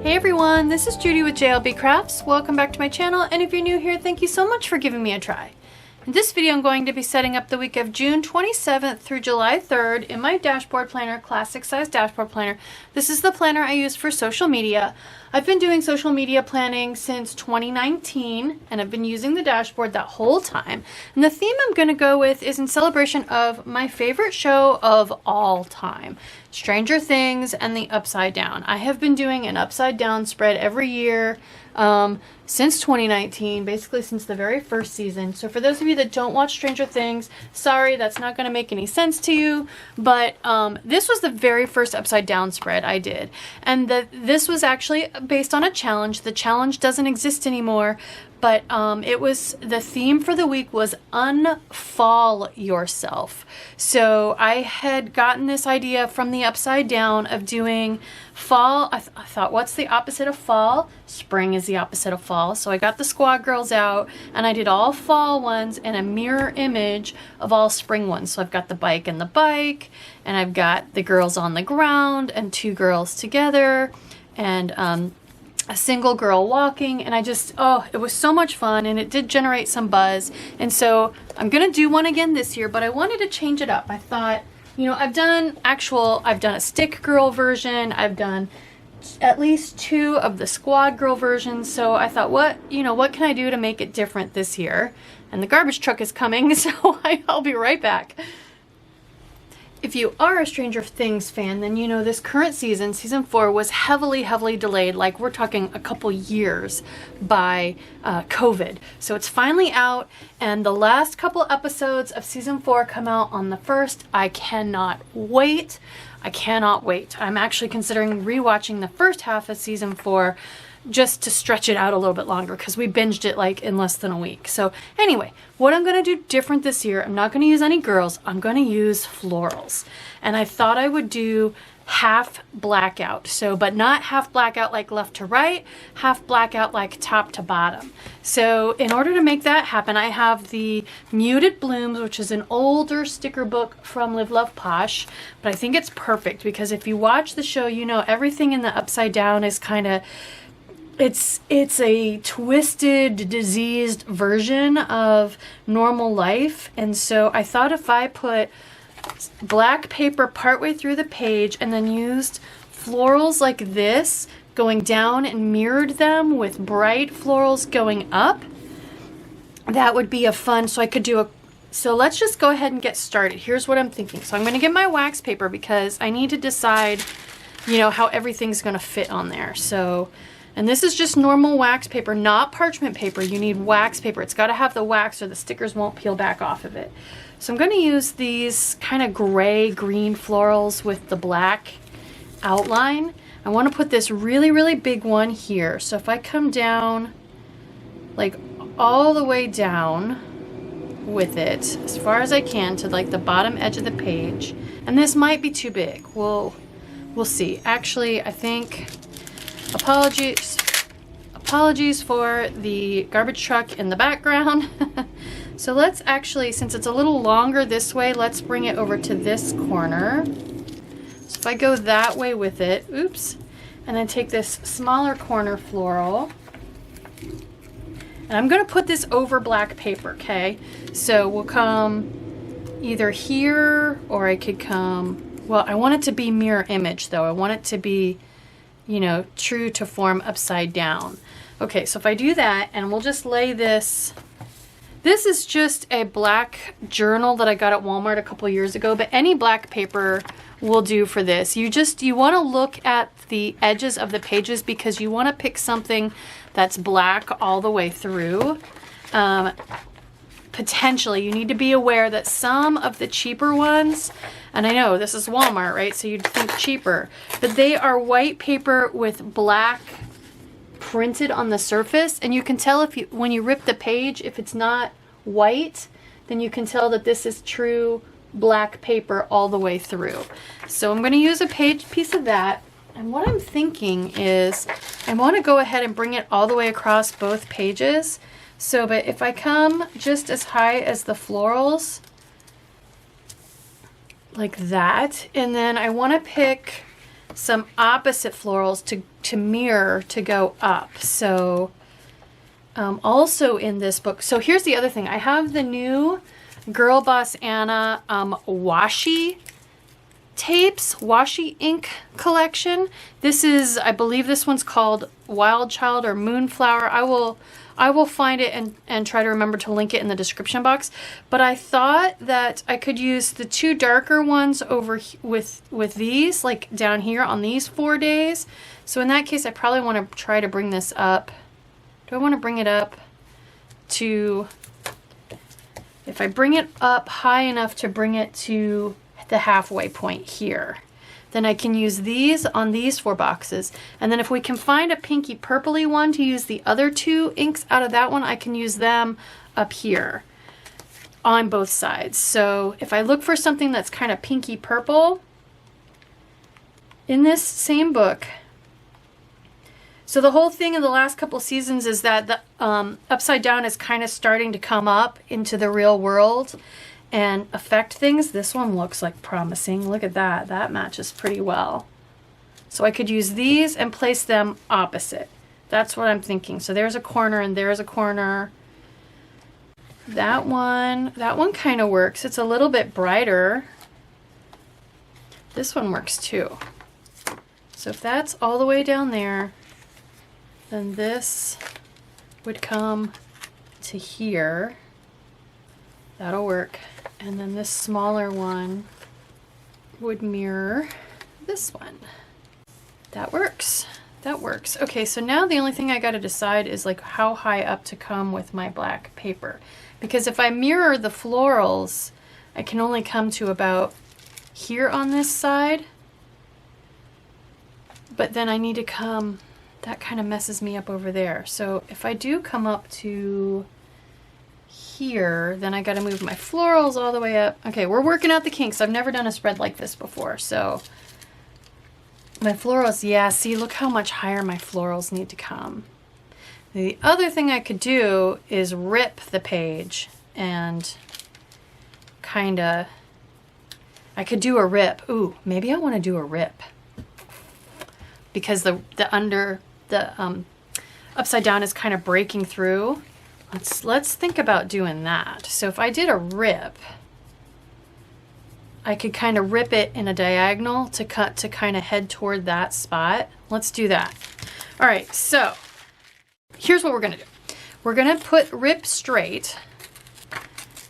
Hey everyone, this is Judi with JLBCrafts. Welcome back to my channel, and if you're new here, thank you so much for giving me a try. In this video, I'm going to be setting up the week of June 27th through July 3rd in my dashboard planner, classic size dashboard planner. This is the planner I use for social media. I've been doing social media planning since 2019, and I've been using the dashboard that whole time. And the theme I'm going to go with is in celebration of my favorite show of all time, Stranger Things and the Upside Down. I have been doing an upside down spread every year since 2019, basically since the very first season. So for those of you that don't watch Stranger Things, sorry, that's not going to make any sense to you, but this was the very first upside down spread I did. And this was actually based on a challenge. The challenge doesn't exist anymore, but it was, the theme for the week was unfall yourself. So I had gotten this idea from the upside down of doing fall. I thought, what's the opposite of fall? Spring is the opposite of fall. So I got the squad girls out and I did all fall ones and a mirror image of all spring ones. So I've got the bike and the bike, and I've got the girls on the ground and two girls together, and a single girl walking, and I just, oh, it was so much fun, and it did generate some buzz. And so I'm gonna do one again this year, but I wanted to change it up. I thought, you know, I've done a stick girl version, I've done at least 2 of the squad girl versions, so I thought, what can I do to make it different this year? And the garbage truck is coming, so I'll be right back. If you are a Stranger Things fan, then you know this current season, season 4, was heavily delayed. Like, we're talking a couple years by COVID. So it's finally out, and the last couple episodes of season 4 come out on the 1st. I cannot wait. I cannot wait. I'm actually considering rewatching the first half of season 4 just to stretch it out a little bit longer, because we binged it like in less than a week. So anyway, what I'm going to do different this year, I'm not going to use any girls, I'm going to use florals. And I thought I would do half blackout, but not half blackout like left to right, half blackout like top to bottom. So in order to make that happen, I have the Muted Blooms, which is an older sticker book from Live Love Posh, but I think it's perfect because if you watch the show, you know everything in the upside down is kind of, it's a twisted, diseased version of normal life. And so I thought if I put black paper partway through the page and then used florals like this going down and mirrored them with bright florals going up, that would be a fun, so I could do a, so let's just go ahead and get started. Here's what I'm thinking. So I'm going to get my wax paper because I need to decide, you know, how everything's going to fit on there. So, and this is just normal wax paper, not parchment paper. You need wax paper. It's got to have the wax or the stickers won't peel back off of it. So I'm going to use these kind of gray-green florals with the black outline. I want to put this really big one here. So if I come down, like all the way down with it, as far as I can to like the bottom edge of the page, and this might be too big. We'll see. Actually, I think, apologies for the garbage truck in the background. So let's actually, since it's a little longer this way, let's bring it over to this corner. So if I go that way with it, oops, and then take this smaller corner floral, and I'm going to put this over black paper, okay? So we'll come either here, or I could come, well, I want it to be mirror image though. I want it to be, you know, true to form upside down. Okay, so if I do that, and we'll just lay this. This is just a black journal that I got at Walmart a couple years ago, but any black paper will do for this. You want to look at the edges of the pages because you want to pick something that's black all the way through. Potentially, you need to be aware that some of the cheaper ones, and I know this is Walmart, right? So you'd think cheaper, but they are white paper with black printed on the surface, and you can tell when you rip the page, if it's not white, then you can tell that this is true black paper all the way through. So I'm going to use a piece of that, and what I'm thinking is I want to go ahead and bring it all the way across both pages. So, but if I come just as high as the florals, like that, and then I want to pick some opposite florals to mirror to go up. So also in this book, so here's the other thing. I have the new Girl Boss Anna washi tapes, washi ink collection. This is, I believe this one's called Wild Child or Moonflower. I will find it and try to remember to link it in the description box. But I thought that I could use the two darker ones over with these, like down here on these 4 days. So in that case, I probably want to try to bring this up. Do I want to bring it up to, if I bring it up high enough to bring it to the halfway point here, then I can use these on these 4 boxes. And then if we can find a pinky purpley one to use the other 2 inks out of that one, I can use them up here on both sides. So if I look for something that's kind of pinky purple in this same book, so the whole thing in the last couple seasons is that the upside down is kind of starting to come up into the real world and affect things. This one looks like promising. Look at that. That matches pretty well. So I could use these and place them opposite. That's what I'm thinking. So there's a corner and there's a corner. That one kind of works. It's a little bit brighter. This one works too. So if that's all the way down there, then this would come to here. That'll work. And then this smaller one would mirror this one. That works. That works. Okay, so now the only thing I got to decide is like how high up to come with my black paper. Because if I mirror the florals, I can only come to about here on this side. But then I need to come, that kind of messes me up over there. So if I do come up to here, then I got to move my florals all the way up. Okay, we're working out the kinks. I've never done a spread like this before. So my florals, yeah, see, look how much higher my florals need to come. The other thing I could do is rip the page and kind of, I could do a rip. Ooh, maybe I want to do a rip. Because the upside down is kind of breaking through. Let's think about doing that. So if I did a rip, I could kind of rip it in a diagonal to cut to kind of head toward that spot. Let's do that. All right, so here's what we're gonna do. We're gonna rip straight,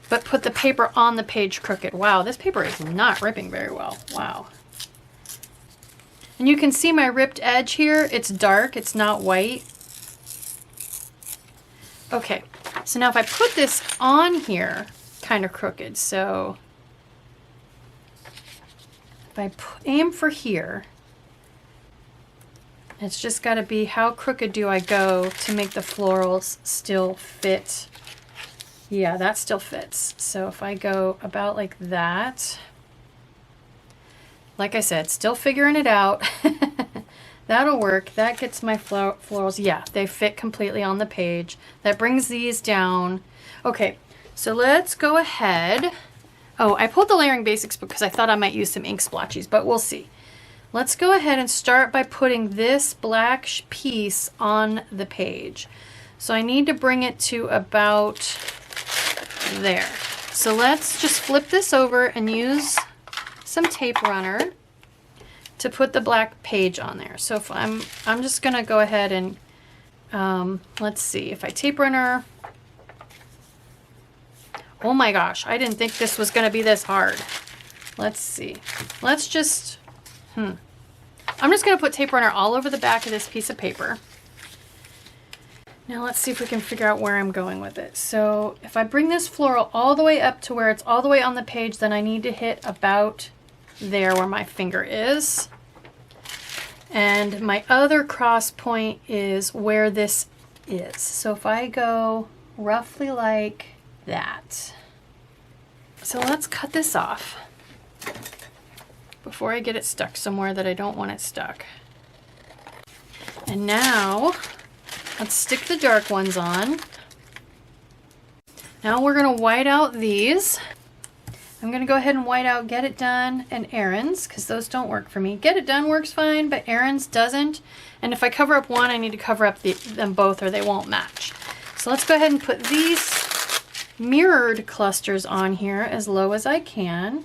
but put the paper on the page crooked. Wow, this paper is not ripping very well. Wow. And you can see my ripped edge here. It's dark, it's not white. Okay, so now if I put this on here, kind of crooked, so if I aim for here, it's just got to be how crooked do I go to make the florals still fit. Yeah, that still fits. So if I go about like that, like I said, still figuring it out. That'll work. That gets my florals. Yeah, they fit completely on the page. That brings these down. Okay, so let's go ahead. Oh, I pulled the Layering Basics because I thought I might use some ink splotches, but we'll see. Let's go ahead and start by putting this black piece on the page. So I need to bring it to about there. So let's just flip this over and use some tape runner to put the black page on there. So if I'm just gonna go ahead and let's see, if I tape runner, oh my gosh, I didn't think this was gonna be this hard. Let's see, let's just, I'm just gonna put tape runner all over the back of this piece of paper. Now let's see if we can figure out where I'm going with it. So if I bring this floral all the way up to where it's all the way on the page, then I need to hit about there where my finger is. And my other cross point is where this is. So if I go roughly like that. So let's cut this off before I get it stuck somewhere that I don't want it stuck. And now let's stick the dark ones on. Now we're gonna white out these. I'm going to go ahead and white out Get It Done and Errands, because those don't work for me. Get It Done works fine, but Errands doesn't. And if I cover up one, I need to cover up them both or they won't match. So let's go ahead and put these mirrored clusters on here as low as I can.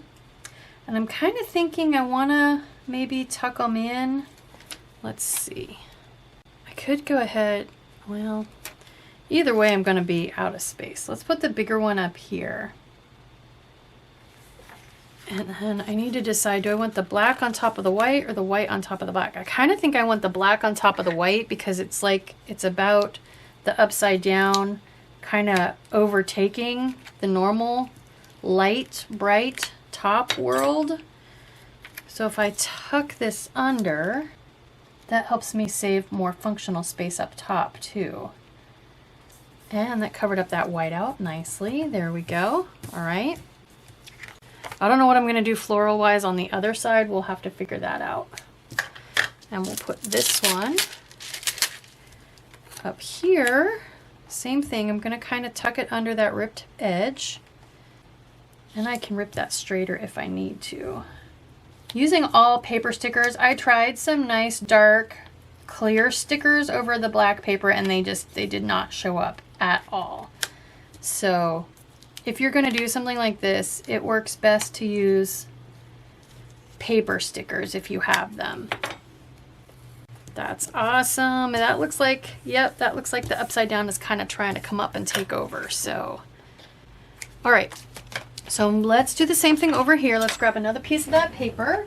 And I'm kind of thinking I want to maybe tuck them in. Let's see. I could go ahead, well, either way I'm going to be out of space. Let's put the bigger one up here. And then I need to decide, do I want the black on top of the white or the white on top of the black? I kind of think I want the black on top of the white because it's like, it's about the upside down kind of overtaking the normal light, bright top world. So if I tuck this under, that helps me save more functional space up top too. And that covered up that white out nicely. There we go. All right. I don't know what I'm going to do floral wise on the other side. We'll have to figure that out. And we'll put this one up here. Same thing. I'm going to kind of tuck it under that ripped edge. And I can rip that straighter if I need to. Using all paper stickers, I tried some nice dark clear stickers over the black paper and they did not show up at all. So if you're going to do something like this, it works best to use paper stickers if you have them. That's awesome. And that looks like, yep, that looks like the upside down is kind of trying to come up and take over. So, all right. So let's do the same thing over here. Let's grab another piece of that paper.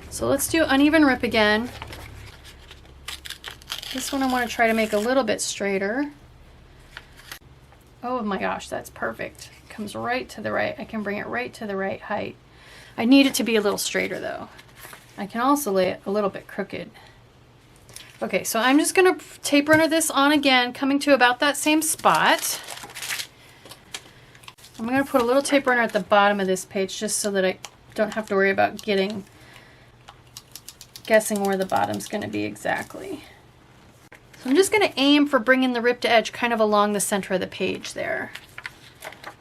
So let's do uneven rip again. This one I want to try to make a little bit straighter. Oh my gosh, that's perfect. It comes right to the right. I can bring it right to the right height. I need it to be a little straighter though. I can also lay it a little bit crooked. Okay, so I'm just gonna tape runner this on again, coming to about that same spot. I'm gonna put a little tape runner at the bottom of this page just so that I don't have to worry about guessing where the bottom's gonna be exactly. So I'm just going to aim for bringing the ripped edge kind of along the center of the page there.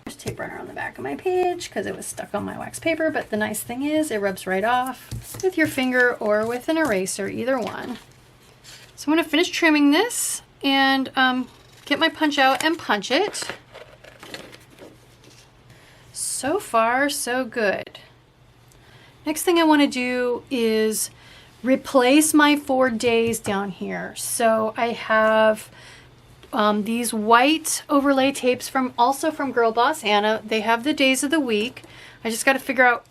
There's tape runner on the back of my page because it was stuck on my wax paper, but the nice thing is it rubs right off with your finger or with an eraser, either one. So I'm going to finish trimming this and get my punch out and punch it. So far, so good. Next thing I want to do is replace my 4 days down here. So I have these white overlay tapes also from Girl Boss Anna. They have the days of the week. I just got to figure out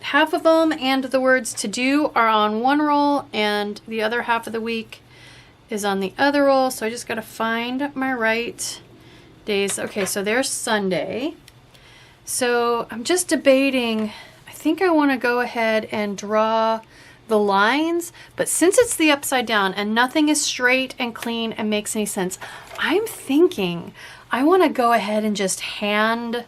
half of them, and the words to do are on one roll and the other half of the week is on the other roll. So I just got to find my right days. Okay, so there's Sunday. So I'm just debating, I think I want to go ahead and draw the lines, but since it's the upside down and nothing is straight and clean and makes any sense, I'm thinking I want to go ahead and just hand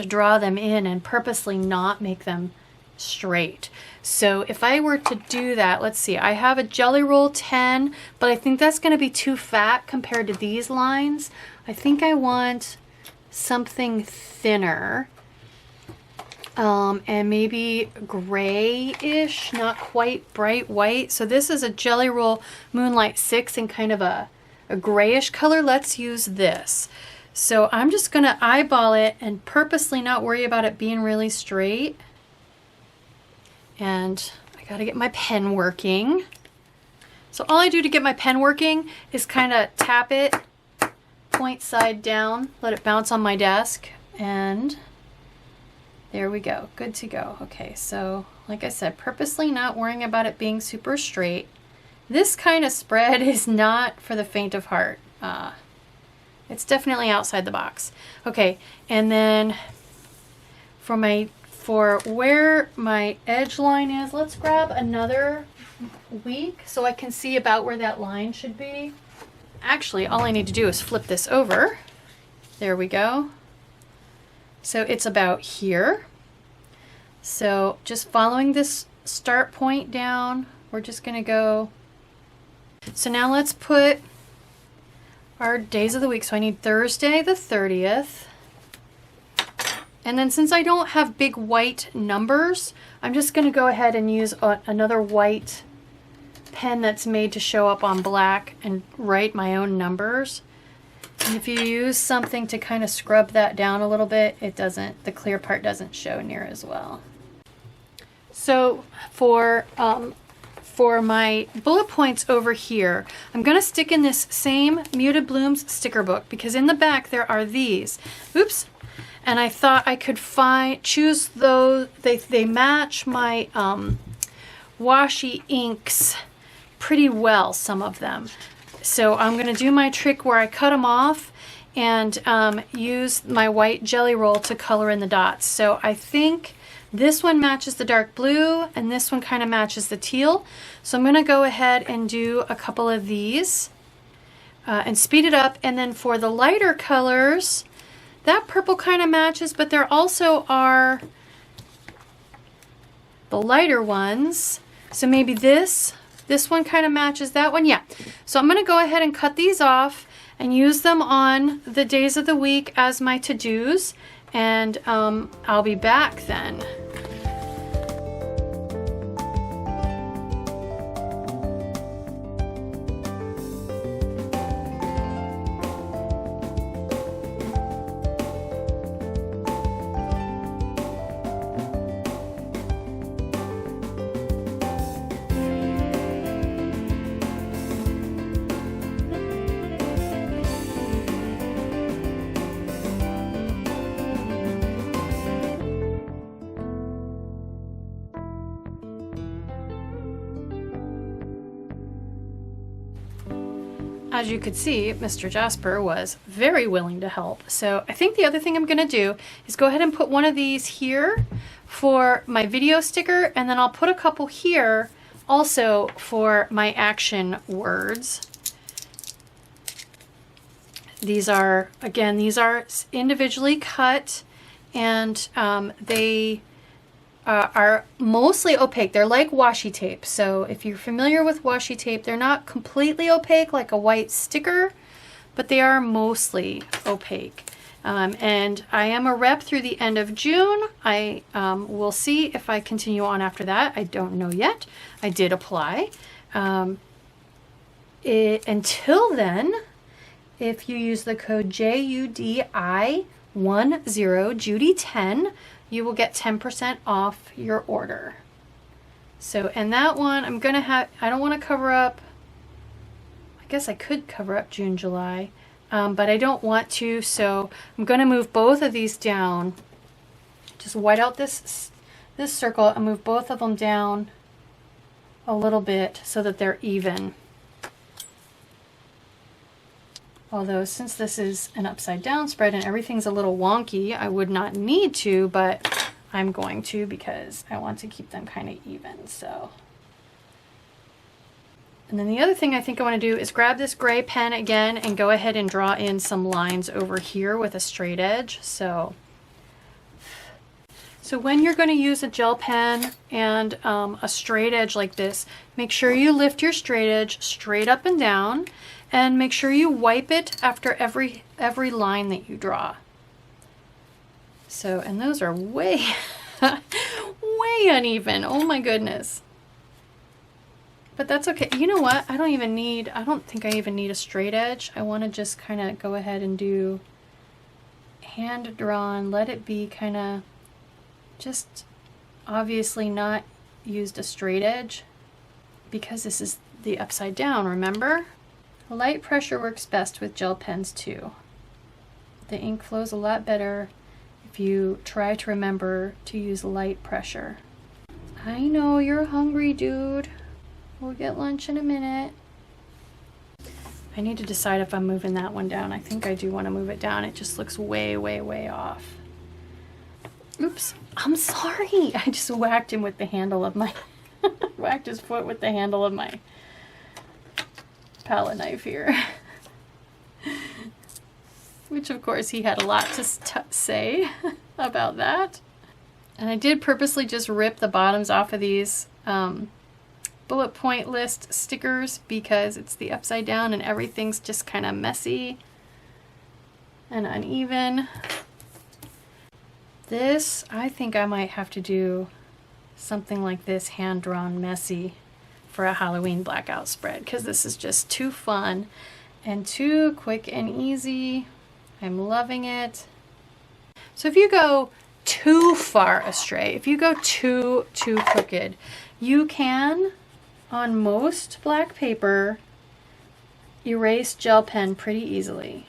draw them in and purposely not make them straight. So if I were to do that, let's see, I have a Jelly Roll 10, but I think that's going to be too fat compared to these lines. I think I want something thinner. And maybe grayish, not quite bright white. So this is a Jelly Roll Moonlight 6 in kind of a grayish color. Let's use this. So I'm just gonna eyeball it and purposely not worry about it being really straight. And I gotta get my pen working. So all I do to get my pen working is kind of tap it, point side down, let it bounce on my desk, and there we go, good to go. Okay, so like I said, purposely not worrying about it being super straight. This kind of spread is not for the faint of heart. It's definitely outside the box. Okay, and then for where my edge line is, let's grab another week so I can see about where that line should be. Actually, all I need to do is flip this over. There we go. So it's about here. So just following this start point down, we're just gonna go. So now let's put our days of the week. So I need Thursday the 30th. And then since I don't have big white numbers, I'm just going to go ahead and use another white pen that's made to show up on black and write my own numbers. And if you use something to kind of scrub that down a little bit, the clear part doesn't show near as well. So for my bullet points over here, I'm going to stick in this same Muted Blooms sticker book because in the back there are these. Oops. And I thought I could choose those. They match my washi inks pretty well, some of them. So I'm going to do my trick where I cut them off and use my white jelly roll to color in the dots. So I think this one matches the dark blue and this one kind of matches the teal. So I'm going to go ahead and do a couple of these and speed it up. And then for the lighter colors, that purple kind of matches, but there also are the lighter ones. So maybe this one kind of matches that one. Yeah. So I'm going to go ahead and cut these off and use them on the days of the week as my to-dos. And I'll be back then. As you could see, Mr. Jazpur was very willing to help. So I think the other thing I'm going to do is go ahead and put one of these here for my video sticker, and then I'll put a couple here also for my action words. These are, again, these are individually cut, and they are mostly opaque. They're like washi tape. So if you're familiar with washi tape, they're not completely opaque like a white sticker, but they are mostly opaque. And I am a rep through the end of June. I will see if I continue on after that. I don't know yet. I did apply. Until then, if you use the code JUDI10, Judi10, you will get 10% off your order. So, and that one, I'm gonna have, I don't want to cover up, I guess I could cover up June, July, but I don't want to, so I'm gonna move both of these down. Just white out this circle and move both of them down a little bit so that they're even. Although since this is an upside down spread and everything's a little wonky, I would not need to, but I'm going to because I want to keep them kind of even, so. And then the other thing I think I want to do is grab this gray pen again and go ahead and draw in some lines over here with a straight edge. So when you're going to use a gel pen and a straight edge like this, make sure you lift your straight edge straight up and down. And make sure you wipe it after every line that you draw. So, and those are way, way uneven. Oh my goodness. But that's okay. You know what? I don't think I even need a straight edge. I want to just kind of go ahead and do hand drawn. Let it be kind of just obviously not used a straight edge because this is the upside down, remember? Light pressure works best with gel pens too. The ink flows a lot better if you try to remember to use light pressure. I know you're hungry, dude. We'll get lunch in a minute. I need to decide if I'm moving that one down. I think I do want to move it down. It just looks way, way, way off. Oops, I'm sorry. I just whacked him with the handle of my, whacked his foot with the handle of my palette knife here. Which of course he had a lot to say about that. And I did purposely just rip the bottoms off of these bullet point list stickers because it's the upside down and everything's just kind of messy and uneven. This, I think I might have to do something like this, hand-drawn messy, for a Halloween blackout spread, because this is just too fun and too quick and easy. I'm loving it. So if you go too far astray, if you go too crooked, you can, on most black paper, erase gel pen pretty easily.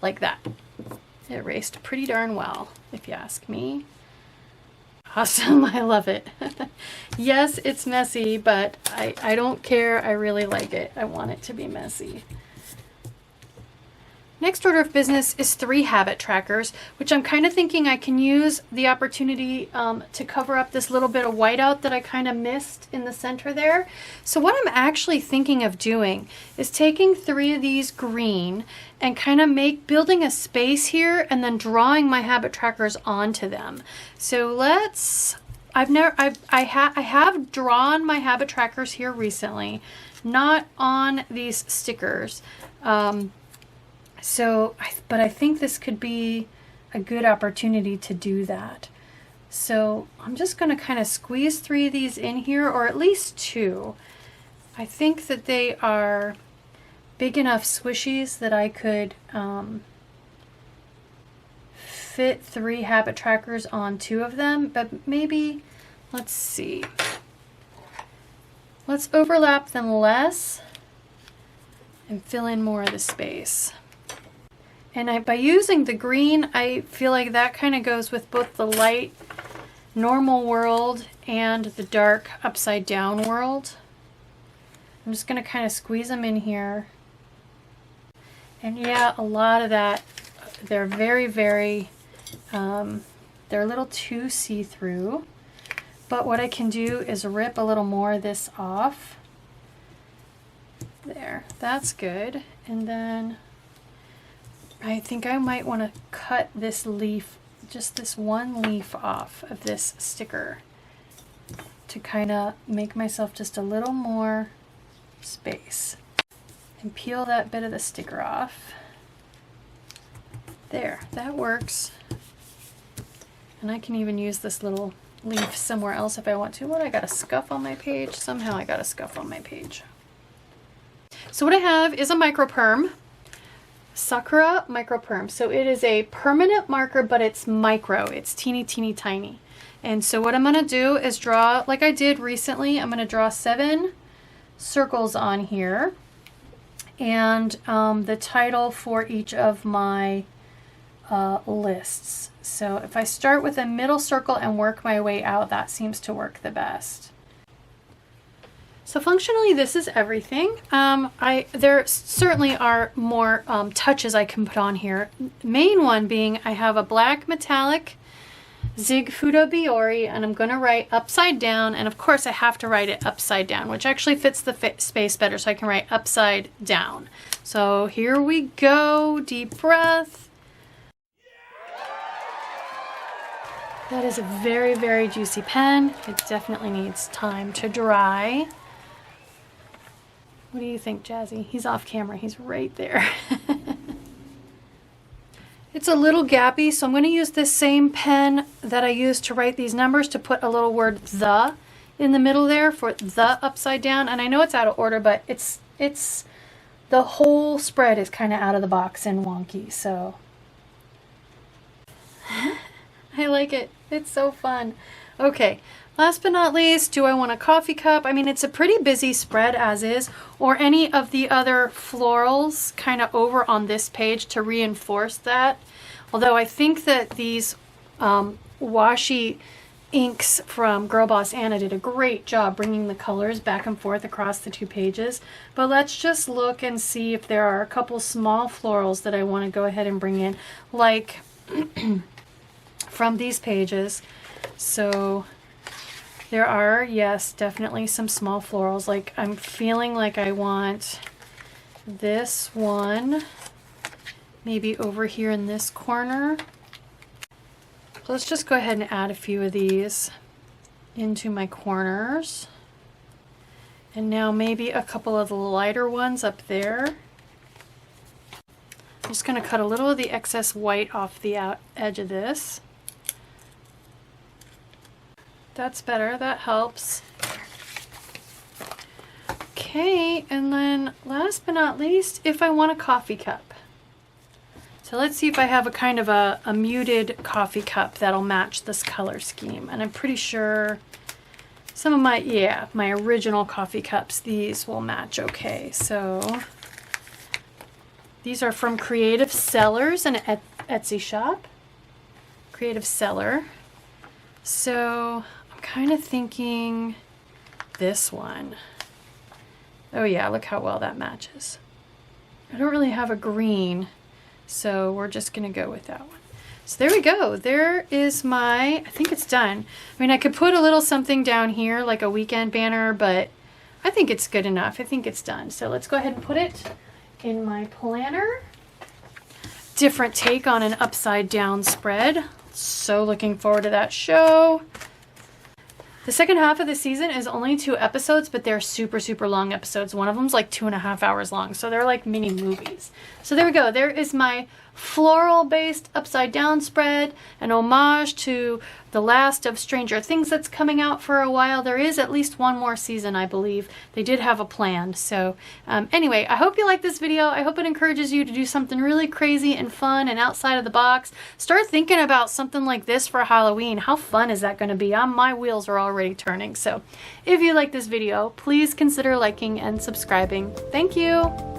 Like that. It erased pretty darn well, if you ask me. Awesome, I love it. Yes, it's messy, but I don't care. I really like it. I want it to be messy. Next order of business is 3 habit trackers, which I'm kind of thinking I can use the opportunity to cover up this little bit of whiteout that I kind of missed in the center there. So what I'm actually thinking of doing is taking 3 of these green and kind of building a space here and then drawing my habit trackers onto them. So I have drawn my habit trackers here recently, not on these stickers. But I think this could be a good opportunity to do that. So I'm just going to kind of squeeze 3 of these in here, or at least 2. I think that they are big enough swishies that I could fit 3 habit trackers on 2 of them, but maybe, let's see. Let's overlap them less and fill in more of the space. And by using the green, I feel like that kind of goes with both the light normal world and the dark upside down world. I'm just going to kind of squeeze them in here. And yeah, a lot of that, they're very, very, they're a little too see-through. But what I can do is rip a little more of this off. There, that's good. And then I think I might want to cut this leaf, just this one leaf off of this sticker to kind of make myself just a little more space. And peel that bit of the sticker off. There, that works. And I can even use this little leaf somewhere else if I want to. What, I got a scuff on my page? Somehow I got a scuff on my page. So what I have is a micro perm. Sakura micro perm. So it is a permanent marker, but it's micro. It's teeny tiny. And so what I'm going to do is draw, like I did recently, I'm going to draw 7 circles on here. And the title for each of my lists. So if I start with a middle circle and work my way out, that seems to work the best. So functionally, this is everything. There certainly are more touches I can put on here. Main one being I have a black metallic Zig Fudo Biori, and I'm going to write upside down, and of course I have to write it upside down, which actually fits the space better, so I can write upside down. So here we go, deep breath. That is a very, very juicy pen. It definitely needs time to dry. What do you think, Jazzy? He's off camera. He's right there. It's a little gappy, so I'm going to use this same pen that I used to write these numbers to put a little word "the" in the middle there for the upside down. And I know it's out of order, but it's the whole spread is kind of out of the box and wonky, so I like it. It's so fun. Okay, last but not least, do I want a coffee cup? I mean, it's a pretty busy spread as is, or any of the other florals kind of over on this page to reinforce that. Although I think that these washi inks from Girl Boss Anna did a great job bringing the colors back and forth across the 2 pages. But let's just look and see if there are a couple small florals that I want to go ahead and bring in, like from these pages. So there are, yes, definitely some small florals. Like I'm feeling like I want this one maybe over here in this corner. So let's just go ahead and add a few of these into my corners. And now maybe a couple of the lighter ones up there. just going to cut a little of the excess white off the edge of this. That's better, that helps. Okay, and then last but not least, if I want a coffee cup. So let's see if I have a kind of a muted coffee cup that'll match this color scheme. And I'm pretty sure some of my original coffee cups, these will match okay. So these are from Creative Sellers, an Etsy shop. Creative Seller. So I'm kind of thinking this one. Oh yeah, look how well that matches. I don't really have a green, so we're just gonna go with that one. So there we go. There is my, I think it's done. I mean, I could put a little something down here, like a weekend banner, but I think it's good enough. I think it's done. So let's go ahead and put it in my planner. Different take on an upside down spread. So looking forward to that show. The second half of the season is only 2 episodes, but they're super, super long episodes. One of them's like 2.5 hours long, so they're like mini movies. So there we go. There is my floral-based upside down spread, an homage to the last of Stranger Things that's coming out for a while. There is at least one more season, I believe. They did have a plan. So anyway, I hope you like this video. I hope it encourages you to do something really crazy and fun and outside of the box. Start thinking about something like this for Halloween. How fun is that going to be? My wheels are already turning. So if you like this video, please consider liking and subscribing. Thank you.